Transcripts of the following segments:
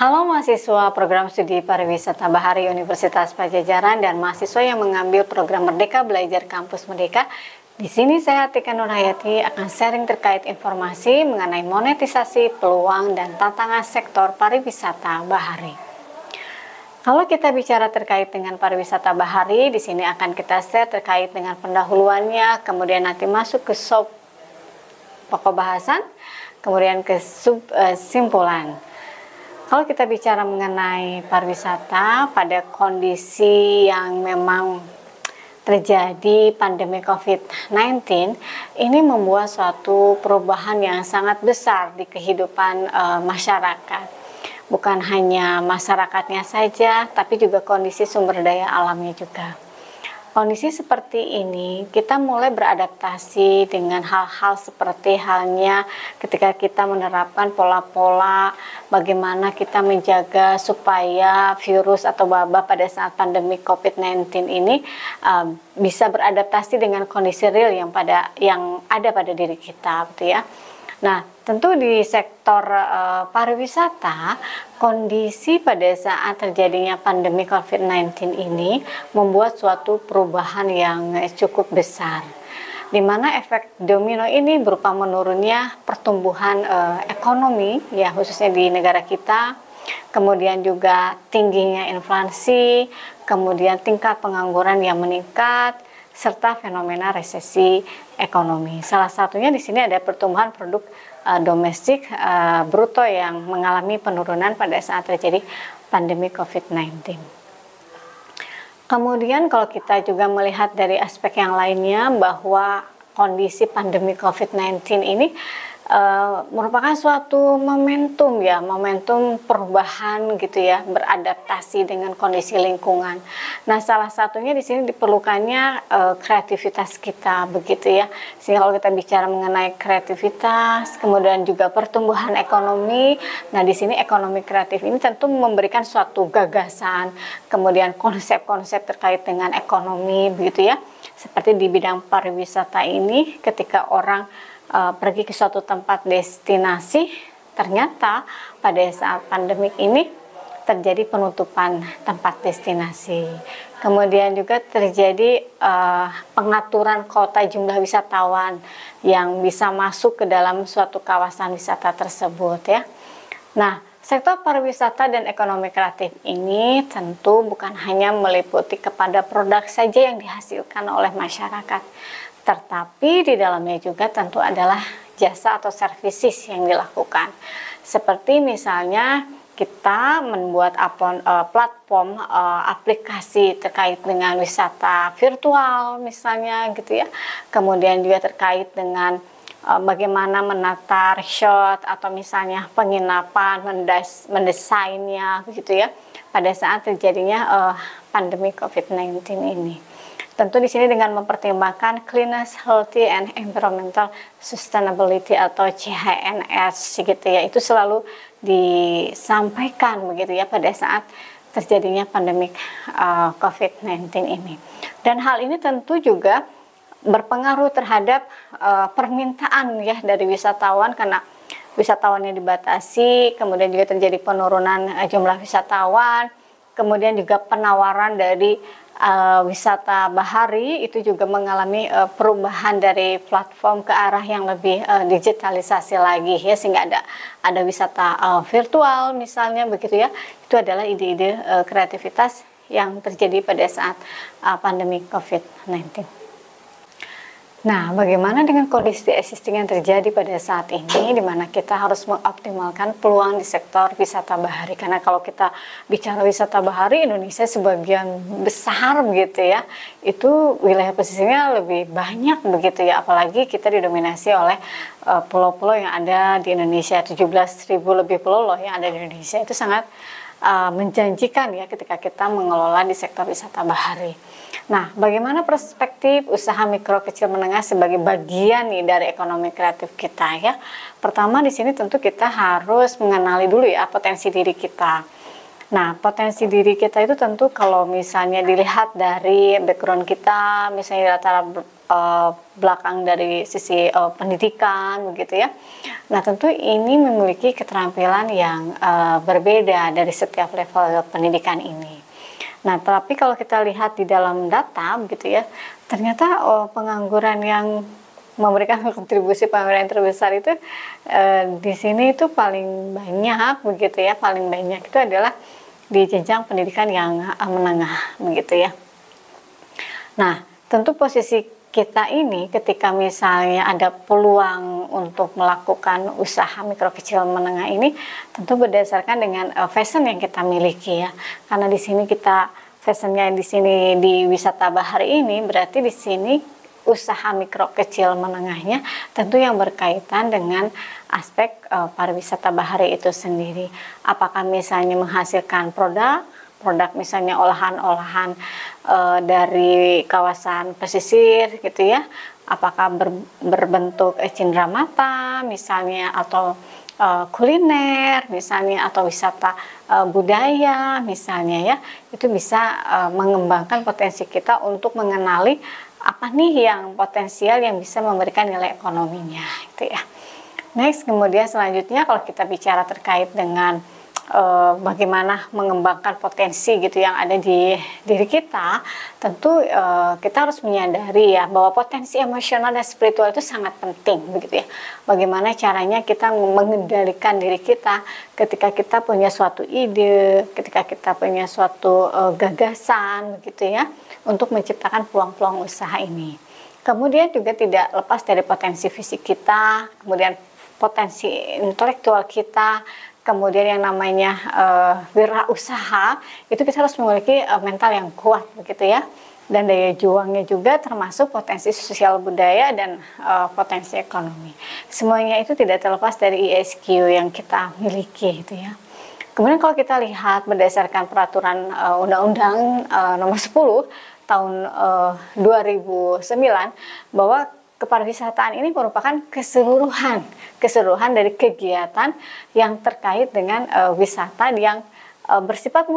Halo mahasiswa program studi pariwisata Bahari Universitas Padjadjaran dan mahasiswa yang mengambil program Merdeka Belajar Kampus Merdeka. Di sini saya Tika Nurhayati akan sharing terkait informasi mengenai monetisasi, peluang, dan tantangan sektor pariwisata Bahari. Kalau kita bicara terkait dengan pariwisata Bahari, di sini akan kita share terkait dengan pendahuluannya, kemudian nanti masuk ke sub pokok bahasan, kemudian ke sub simpulan. Kalau kita bicara mengenai pariwisata pada kondisi yang memang terjadi pandemi COVID-19, ini membuat suatu perubahan yang sangat besar di kehidupan masyarakat. Bukan hanya masyarakatnya saja, tapi juga kondisi sumber daya alamnya juga. Kondisi seperti ini, kita mulai beradaptasi dengan hal-hal seperti halnya ketika kita menerapkan pola-pola bagaimana kita menjaga supaya virus atau wabah pada saat pandemi COVID-19 ini bisa beradaptasi dengan kondisi real yang ada pada diri kita, gitu ya. Nah, tentu di sektor pariwisata, kondisi pada saat terjadinya pandemi COVID-19 ini membuat suatu perubahan yang cukup besar, di mana efek domino ini berupa menurunnya pertumbuhan ekonomi, ya khususnya di negara kita, kemudian juga tingginya inflasi, kemudian tingkat pengangguran yang meningkat, serta fenomena resesi ekonomi. Salah satunya di sini ada pertumbuhan produk domestik bruto yang mengalami penurunan pada saat terjadi pandemi COVID-19. Kemudian kalau kita juga melihat dari aspek yang lainnya bahwa kondisi pandemi COVID-19 ini merupakan suatu momentum ya, momentum perubahan gitu ya, beradaptasi dengan kondisi lingkungan. Nah, salah satunya di sini diperlukannya kreativitas kita begitu ya. Sehingga kalau kita bicara mengenai kreativitas, kemudian juga pertumbuhan ekonomi, nah di sini ekonomi kreatif ini tentu memberikan suatu gagasan, kemudian konsep-konsep terkait dengan ekonomi begitu ya. Seperti di bidang pariwisata ini, ketika orang pergi ke suatu tempat destinasi, ternyata pada saat pandemik ini terjadi penutupan tempat destinasi. Kemudian juga terjadi pengaturan kota jumlah wisatawan yang bisa masuk ke dalam suatu kawasan wisata tersebut ya. Nah, sektor pariwisata dan ekonomi kreatif ini tentu bukan hanya meliputi kepada produk saja yang dihasilkan oleh masyarakat, tetapi di dalamnya juga tentu adalah jasa atau services yang dilakukan. Seperti misalnya kita membuat platform aplikasi terkait dengan wisata virtual misalnya gitu ya. Kemudian juga terkait dengan bagaimana menata resort atau misalnya penginapan, mendesainnya gitu ya pada saat terjadinya pandemi COVID-19 ini. Tentu di sini dengan mempertimbangkan cleanliness, healthy, and environmental sustainability atau CHNS gitu ya, itu selalu disampaikan begitu ya pada saat terjadinya pandemi COVID-19 ini. Dan hal ini tentu juga berpengaruh terhadap permintaan ya dari wisatawan, karena wisatawannya dibatasi, kemudian juga terjadi penurunan jumlah wisatawan, kemudian juga penawaran dari wisata bahari itu juga mengalami perubahan dari platform ke arah yang lebih digitalisasi lagi ya, sehingga ada wisata virtual misalnya begitu ya. Itu adalah ide-ide kreativitas yang terjadi pada saat pandemi COVID-19. Nah, bagaimana dengan kondisi existing yang terjadi pada saat ini, di mana kita harus mengoptimalkan peluang di sektor wisata bahari? Karena kalau kita bicara wisata bahari, Indonesia sebagian besar begitu ya, itu wilayah pesisirnya lebih banyak begitu ya, apalagi kita didominasi oleh pulau-pulau yang ada di Indonesia, 17.000 lebih pulau loh yang ada di Indonesia. Itu sangat menjanjikan ya ketika kita mengelola di sektor wisata bahari. Nah, bagaimana perspektif usaha mikro kecil menengah sebagai bagian nih dari ekonomi kreatif kita ya? Pertama di sini tentu kita harus mengenali dulu ya potensi diri kita. Nah, potensi diri kita itu tentu kalau misalnya dilihat dari background kita, misalnya latar belakang dari sisi pendidikan, begitu ya. Nah, tentu ini memiliki keterampilan yang berbeda dari setiap level pendidikan ini. Nah, tapi kalau kita lihat di dalam data, begitu ya, ternyata pengangguran yang memberikan kontribusi pengangguran yang terbesar itu di sini itu paling banyak, begitu ya, paling banyak itu adalah di jenjang pendidikan yang menengah, begitu ya. Nah, tentu posisi kita ini ketika misalnya ada peluang untuk melakukan usaha mikro kecil menengah ini tentu berdasarkan dengan fashion yang kita miliki ya. Karena di sini kita fashionnya di sini di wisata bahari ini berarti di sini usaha mikro kecil menengahnya tentu yang berkaitan dengan aspek pariwisata bahari itu sendiri. Apakah misalnya menghasilkan produk misalnya olahan-olahan dari kawasan pesisir gitu ya, apakah berbentuk cindramata misalnya atau kuliner misalnya atau wisata budaya misalnya ya, itu bisa mengembangkan potensi kita untuk mengenali apa nih yang potensial yang bisa memberikan nilai ekonominya itu ya. Next, kemudian selanjutnya kalau kita bicara terkait dengan bagaimana mengembangkan potensi gitu yang ada di diri kita, tentu kita harus menyadari ya bahwa potensi emosional dan spiritual itu sangat penting begitu ya. Bagaimana caranya kita mengendalikan diri kita ketika kita punya suatu ide, ketika kita punya suatu gagasan begitu ya, untuk menciptakan peluang-peluang usaha ini. Kemudian juga tidak lepas dari potensi fisik kita, kemudian potensi intelektual kita, kemudian yang namanya wirausaha itu kita harus memiliki mental yang kuat begitu ya, dan daya juangnya juga termasuk potensi sosial budaya dan potensi ekonomi. Semuanya itu tidak terlepas dari ESQ yang kita miliki gitu ya. Kemudian kalau kita lihat berdasarkan peraturan Undang-Undang nomor 10 tahun 2009 bahwa kepariwisataan ini merupakan keseluruhan dari kegiatan yang terkait dengan wisata yang bersifat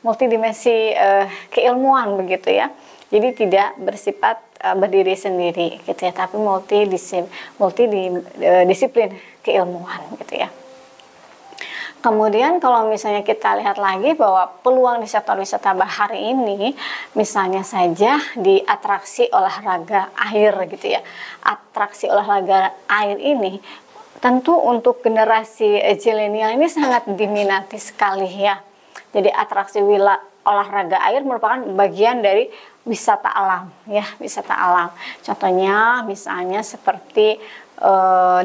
multidimensi keilmuan begitu ya. Jadi tidak bersifat berdiri sendiri gitu ya, tapi multidisiplin keilmuan gitu ya. Kemudian kalau misalnya kita lihat lagi bahwa peluang di sektor wisata bahari ini misalnya saja di atraksi olahraga air gitu ya. Atraksi olahraga air ini tentu untuk generasi zilenial ini sangat diminati sekali ya. Jadi atraksi olahraga air merupakan bagian dari wisata alam ya, wisata alam. Contohnya misalnya seperti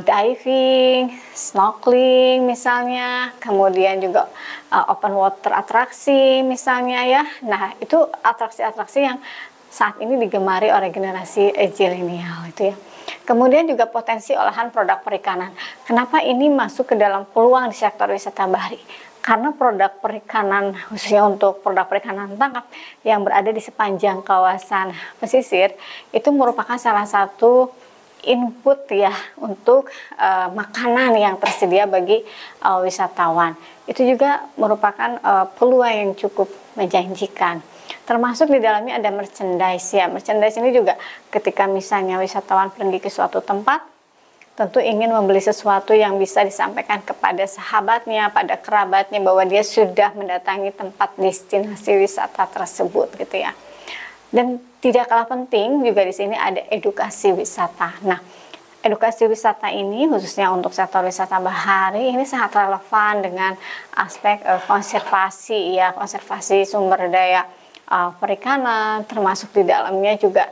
diving, snorkeling misalnya, kemudian juga open water atraksi misalnya ya. Nah, itu atraksi-atraksi yang saat ini digemari oleh generasi zilenial itu ya. Kemudian juga potensi olahan produk perikanan. Kenapa ini masuk ke dalam peluang di sektor wisata bahari? Karena produk perikanan, khususnya untuk produk perikanan tangkap yang berada di sepanjang kawasan pesisir, itu merupakan salah satu input ya untuk makanan yang tersedia bagi wisatawan. Itu juga merupakan peluang yang cukup menjanjikan. Termasuk di dalamnya ada merchandise ya. Merchandise ini juga ketika misalnya wisatawan pergi ke suatu tempat, tentu ingin membeli sesuatu yang bisa disampaikan kepada sahabatnya, pada kerabatnya bahwa dia sudah mendatangi tempat destinasi wisata tersebut gitu ya. Dan tidak kalah penting juga di sini ada edukasi wisata. Nah, edukasi wisata ini khususnya untuk sektor wisata bahari ini sangat relevan dengan aspek konservasi ya, konservasi sumber daya perikanan, termasuk di dalamnya juga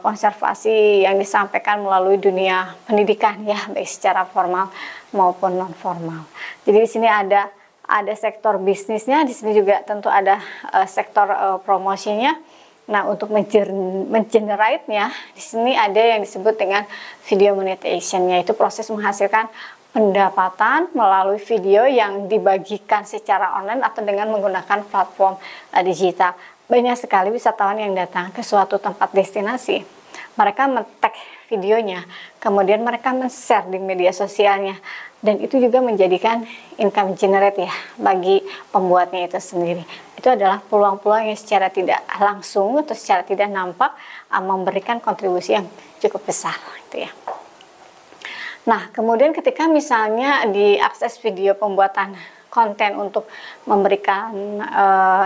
konservasi yang disampaikan melalui dunia pendidikan ya, baik secara formal maupun non formal. Jadi di sini ada sektor bisnisnya, di sini juga tentu ada sektor promosinya. Nah, untuk mengenerate-nya, di sini ada yang disebut dengan video monetization, yaitu proses menghasilkan pendapatan melalui video yang dibagikan secara online atau dengan menggunakan platform digital. Banyak sekali wisatawan yang datang ke suatu tempat destinasi. Mereka men-tag videonya, kemudian mereka men-share di media sosialnya, dan itu juga menjadikan income generate ya bagi pembuatnya itu sendiri. Itu adalah peluang-peluang yang secara tidak langsung atau secara tidak nampak memberikan kontribusi yang cukup besar gitu ya. Nah, kemudian ketika misalnya diakses video pembuatan konten untuk memberikan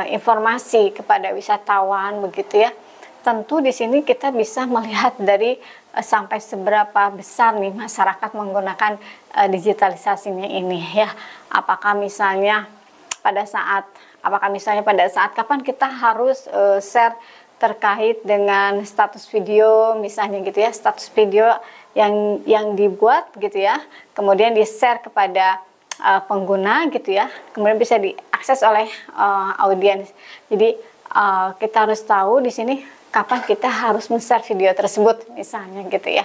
informasi kepada wisatawan begitu ya, tentu di sini kita bisa melihat dari sampai seberapa besar nih masyarakat menggunakan digitalisasinya ini ya. Apakah misalnya pada saat kapan kita harus share terkait dengan status video misalnya gitu ya, status video yang dibuat gitu ya, kemudian di-share kepada pengguna gitu ya, kemudian bisa diakses oleh audiens. Jadi kita harus tahu di sini kapan kita harus men-share video tersebut misalnya gitu ya.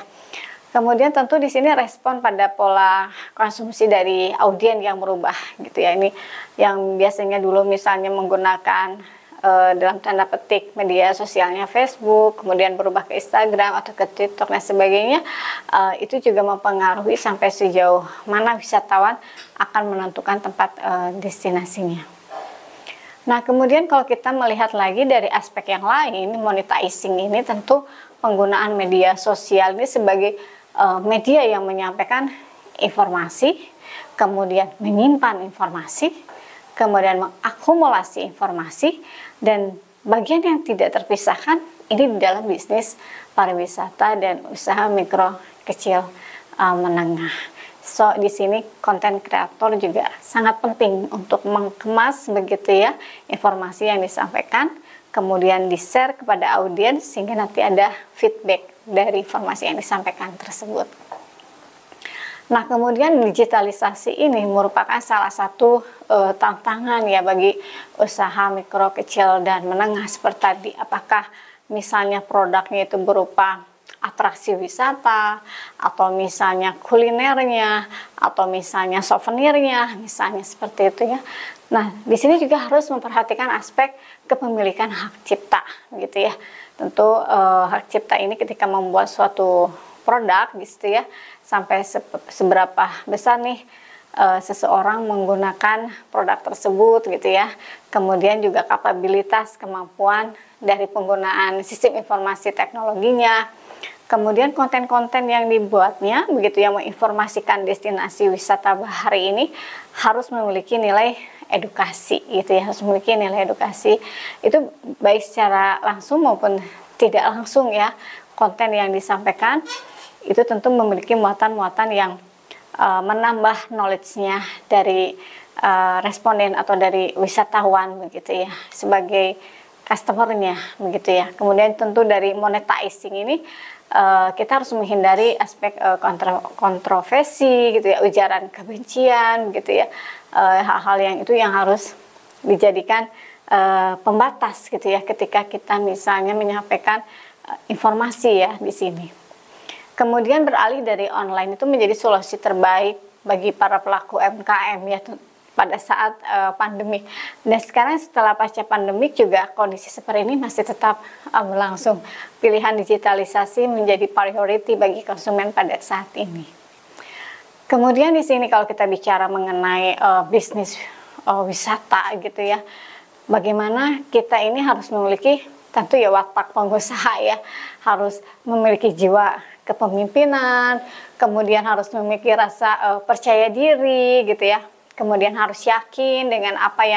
Kemudian tentu di sini respon pada pola konsumsi dari audiens yang berubah gitu ya. Ini yang biasanya dulu misalnya menggunakan dalam tanda petik media sosialnya Facebook, kemudian berubah ke Instagram atau ke TikTok dan sebagainya, itu juga mempengaruhi sampai sejauh mana wisatawan akan menentukan tempat destinasinya. Nah, kemudian kalau kita melihat lagi dari aspek yang lain, monetizing ini tentu penggunaan media sosial ini sebagai media yang menyampaikan informasi, kemudian menyimpan informasi, kemudian mengakumulasi informasi, dan bagian yang tidak terpisahkan ini di dalam bisnis pariwisata dan usaha mikro kecil menengah. So di sini konten kreator juga sangat penting untuk mengemas begitu ya informasi yang disampaikan, kemudian di-share kepada audiens sehingga nanti ada feedback dari informasi yang disampaikan tersebut. Nah, kemudian digitalisasi ini merupakan salah satu tantangan ya bagi usaha mikro, kecil, dan menengah seperti tadi. Apakah misalnya produknya itu berupa atraksi wisata, atau misalnya kulinernya, atau misalnya souvenirnya, misalnya seperti itu ya. Nah, di sini juga harus memperhatikan aspek kepemilikan hak cipta, gitu ya. Tentu hak cipta ini ketika membuat suatu produk gitu ya, sampai seberapa besar nih seseorang menggunakan produk tersebut gitu ya, kemudian juga kapabilitas kemampuan dari penggunaan sistem informasi teknologinya, kemudian konten-konten yang dibuatnya begitu yang menginformasikan destinasi wisata bahari ini harus memiliki nilai edukasi gitu ya, harus memiliki nilai edukasi itu baik secara langsung maupun tidak langsung ya. Konten yang disampaikan itu tentu memiliki muatan-muatan yang menambah knowledge-nya dari responden atau dari wisatawan begitu ya, sebagai customer-nya begitu ya. Kemudian tentu dari monetizing ini kita harus menghindari aspek kontroversi gitu ya, ujaran kebencian gitu ya, hal-hal yang itu yang harus dijadikan pembatas gitu ya ketika kita misalnya menyampaikan informasi ya di sini. Kemudian beralih dari online itu menjadi solusi terbaik bagi para pelaku UMKM ya pada saat pandemi. Dan sekarang setelah pasca pandemik juga kondisi seperti ini masih tetap berlangsung. Pilihan digitalisasi menjadi priority bagi konsumen pada saat ini. Kemudian di sini kalau kita bicara mengenai bisnis wisata gitu ya, bagaimana kita ini harus memiliki tentu ya watak pengusaha ya, harus memiliki jiwa kepemimpinan, kemudian harus memiliki rasa percaya diri gitu ya, kemudian harus yakin dengan apa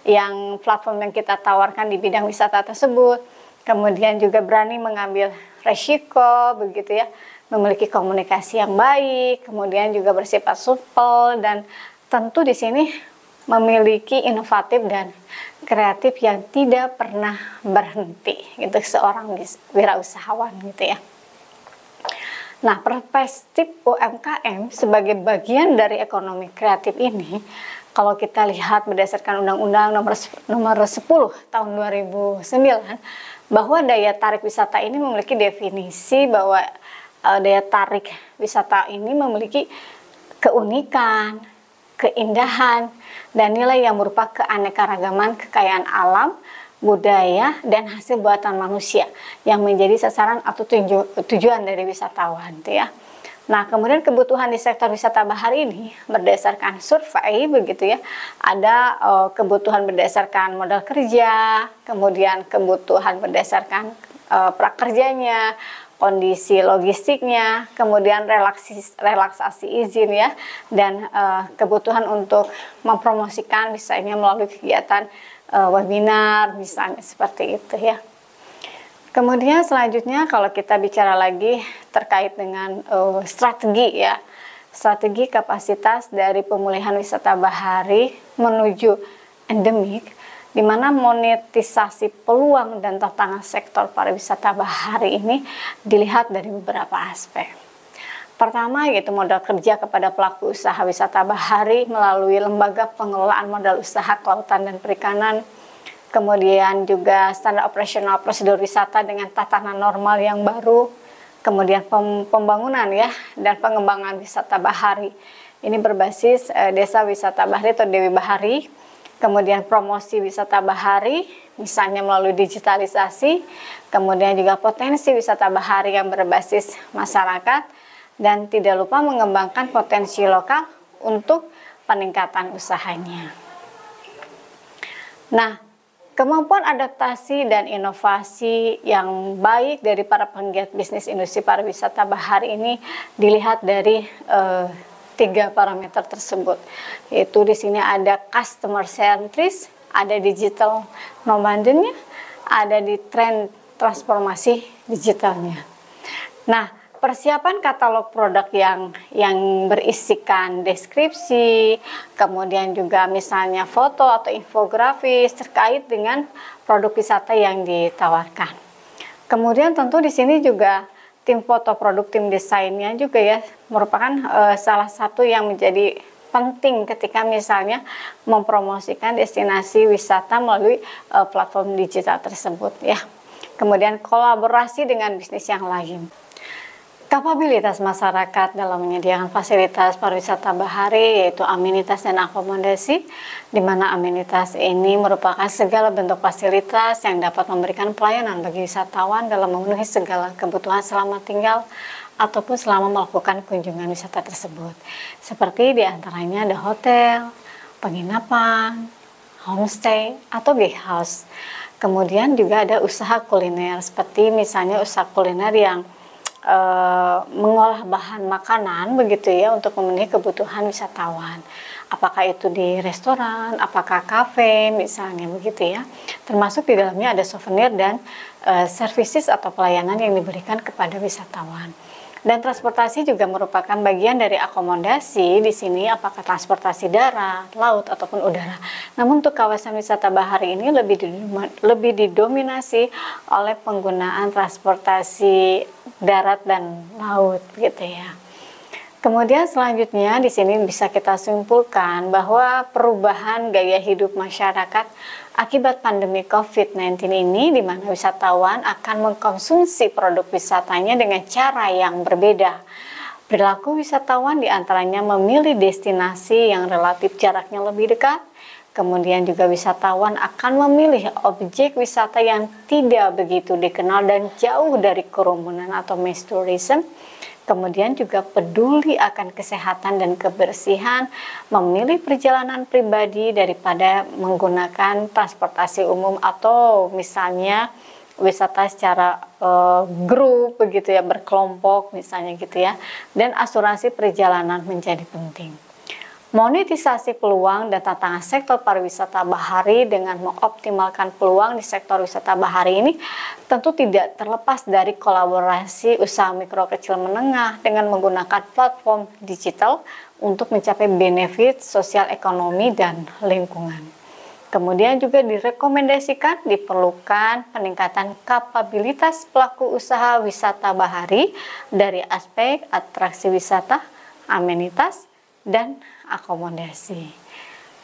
yang platform yang kita tawarkan di bidang wisata tersebut, kemudian juga berani mengambil resiko begitu ya, memiliki komunikasi yang baik, kemudian juga bersifat supel, dan tentu di sini memiliki inovatif dan kreatif yang tidak pernah berhenti gitu seorang wirausahawan gitu ya. Nah, perspektif UMKM sebagai bagian dari ekonomi kreatif ini, kalau kita lihat berdasarkan Undang-Undang nomor 10 tahun 2009, bahwa daya tarik wisata ini memiliki definisi bahwa daya tarik wisata ini memiliki keunikan, keindahan, dan nilai yang berupa keanekaragaman, kekayaan alam, budaya, dan hasil buatan manusia yang menjadi sasaran atau tujuan dari wisatawan, gitu ya. Nah, kemudian kebutuhan di sektor wisata bahari ini berdasarkan survei begitu ya. Ada kebutuhan berdasarkan modal kerja, kemudian kebutuhan berdasarkan prakerjanya, kondisi logistiknya, kemudian relaksasi izin ya, dan kebutuhan untuk mempromosikan misalnya melalui kegiatan webinar misalnya seperti itu ya. Kemudian selanjutnya kalau kita bicara lagi terkait dengan strategi ya, strategi kapasitas dari pemulihan wisata bahari menuju endemik, di mana monetisasi peluang dan tantangan sektor pariwisata bahari ini dilihat dari beberapa aspek. Pertama yaitu modal kerja kepada pelaku usaha wisata bahari melalui lembaga pengelolaan modal usaha kelautan dan perikanan, kemudian juga standar operasional prosedur wisata dengan tatanan normal yang baru, kemudian pembangunan ya dan pengembangan wisata bahari. Ini berbasis desa wisata bahari atau Dewi Bahari, kemudian promosi wisata bahari misalnya melalui digitalisasi, kemudian juga potensi wisata bahari yang berbasis masyarakat, dan tidak lupa mengembangkan potensi lokal untuk peningkatan usahanya. Nah, kemampuan adaptasi dan inovasi yang baik dari para penggiat bisnis industri pariwisata bahari ini dilihat dari 3 parameter tersebut. Yaitu di sini ada customer centris, ada digital nomadnya, ada di tren transformasi digitalnya. Nah, persiapan katalog produk yang berisikan deskripsi, kemudian juga misalnya foto atau infografis terkait dengan produk wisata yang ditawarkan. Kemudian tentu di sini juga tim foto produk, tim desainnya juga ya merupakan salah satu yang menjadi penting ketika misalnya mempromosikan destinasi wisata melalui platform digital tersebut ya. Kemudian kolaborasi dengan bisnis yang lain. Kapabilitas masyarakat dalam menyediakan fasilitas pariwisata bahari yaitu amenitas dan akomodasi, di mana amenitas ini merupakan segala bentuk fasilitas yang dapat memberikan pelayanan bagi wisatawan dalam memenuhi segala kebutuhan selama tinggal ataupun selama melakukan kunjungan wisata tersebut. Seperti diantaranya ada hotel, penginapan, homestay, atau guest house. Kemudian juga ada usaha kuliner seperti misalnya usaha kuliner yang mengolah bahan makanan begitu ya untuk memenuhi kebutuhan wisatawan. Apakah itu di restoran, apakah kafe misalnya begitu ya. Termasuk di dalamnya ada souvenir dan services atau pelayanan yang diberikan kepada wisatawan. Dan transportasi juga merupakan bagian dari akomodasi di sini, apakah transportasi darat, laut ataupun udara. Namun untuk kawasan wisata bahari ini lebih didominasi oleh penggunaan transportasi darat dan laut gitu ya. Kemudian selanjutnya di sini bisa kita simpulkan bahwa perubahan gaya hidup masyarakat akibat pandemi COVID-19 ini, di mana wisatawan akan mengkonsumsi produk wisatanya dengan cara yang berbeda. Perilaku wisatawan diantaranya memilih destinasi yang relatif jaraknya lebih dekat, kemudian juga wisatawan akan memilih objek wisata yang tidak begitu dikenal dan jauh dari kerumunan atau mass tourism. Kemudian juga peduli akan kesehatan dan kebersihan, memilih perjalanan pribadi daripada menggunakan transportasi umum atau misalnya wisata secara grup begitu ya, berkelompok misalnya gitu ya. Dan asuransi perjalanan menjadi penting. Monetisasi peluang dan tantangan sektor pariwisata bahari dengan mengoptimalkan peluang di sektor wisata bahari ini tentu tidak terlepas dari kolaborasi usaha mikro kecil menengah dengan menggunakan platform digital untuk mencapai benefit sosial ekonomi dan lingkungan. Kemudian juga direkomendasikan diperlukan peningkatan kapabilitas pelaku usaha wisata bahari dari aspek atraksi wisata, amenitas, dan akomodasi.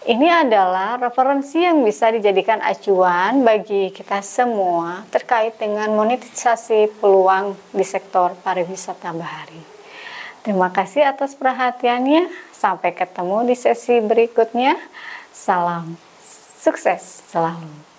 Ini adalah referensi yang bisa dijadikan acuan bagi kita semua terkait dengan monetisasi peluang di sektor pariwisata bahari. Terima kasih atas perhatiannya. Sampai ketemu di sesi berikutnya. Salam sukses selalu.